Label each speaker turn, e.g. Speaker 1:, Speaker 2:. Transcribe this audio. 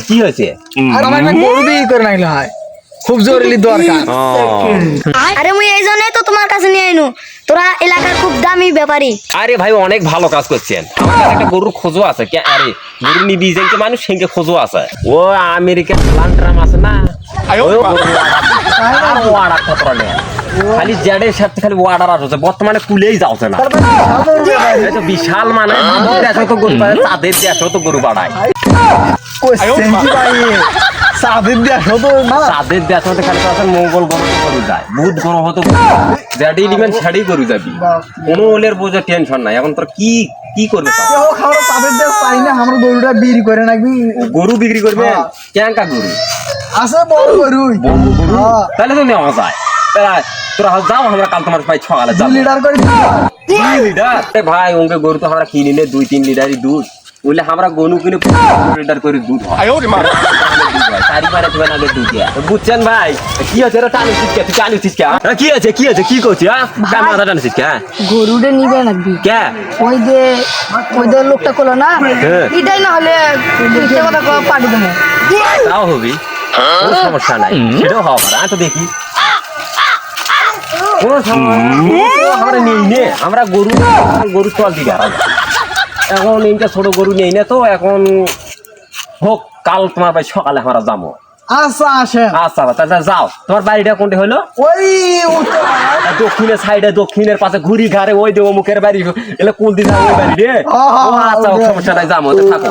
Speaker 1: কি হয়েছে?
Speaker 2: আর আমার একটা গরু বিক্রি করে নাইলে হয়, খুব জরুরি দরকার।
Speaker 3: আরে মুই এই জন্যই তো তোমার কাছে নিয়ে আইনু, তোরা এলাকার খুব দামি ব্যাপারী।
Speaker 1: আরে ভাই অনেক ভালো কাজ করছেন। আমার কাছে একটা গরুর খোঁজও আছে। কে আরে গরু নিবি যেকে মানুষ সেকে খোঁজও আছে। ও আমেরিকার লান্ড্রাম আছে না, ওই ওয়াড়া কতটা নেয় খালি জেডের সাথে খালি ওয়ার্ডার আছে, বর্তমানে কুলেই যাচ্ছে না। এই তো বিশাল মানে দেশও তো গরু পায়, চাঁদের দেশও তো গরু বাড়ায়।
Speaker 2: চাঁদের দেশ হতো না,
Speaker 1: চাঁদের দেশ হতে খালি আছে মঙ্গল গ্রহ তো গরু যায়, বুধ গ্রহ হতো জেডি নিবেন সেটাই গরু যাবি, কোনো ওলের বোঝা টেনশন নাই। এখন তোর কি কি করবে?
Speaker 2: চাঁদের দেশ পাই না, আমরা গরুটা বিক্রি করে নাকি।
Speaker 1: গরু বিক্রি করবে? ক্যাঙ্কা গরু
Speaker 2: আছে বড় গরু,
Speaker 1: তাহলে তো নেওয়া যায়। তোরা যাও, আমরা কাল তোমার ভাই সকালে যাবো।
Speaker 2: 2 লিটার করে
Speaker 1: 2 লিটার? ভাই ওকে গরু তো আমরা কিনি নে 2-3 লিটারই দুধ, বললে আমরা গরু কিনে 2 লিটার করে দুধ হয়। বুঝছেন ভাই? কি আছে কি আছে কি আছে কি করছি? মাথা টানছিস কে?
Speaker 3: গরুটা নিবে নাকি?
Speaker 1: কে
Speaker 3: ওই যে লোকটা করলো না, এটাই না হলে কথা পাঠিয়ে দেবো।
Speaker 1: তাও হবি, কোনো সমস্যা নাই, সেটাও হওয়া পারে। আমি তো দেখি আমরা নেই নে, আমরা গরু চল দিকে এখন এইটা ছোট গরু নেই না তো। এখন হোক, কাল তোমার ভাই সকালে আমরা যাবো।
Speaker 2: আচ্ছা আসেন।
Speaker 1: আচ্ছা তাহলে যাও। তোমার বাড়িটা কোনটা হলো?
Speaker 2: ওই
Speaker 1: দক্ষিণের সাইডে, দক্ষিণের পাশে ঘুরি ঘাড়ে ওই দেবো মুখের বাড়ি, এলে কোন দিন ওই বাড়ি রে? আচ্ছা সমস্যা নাই, যাবো, থাকো।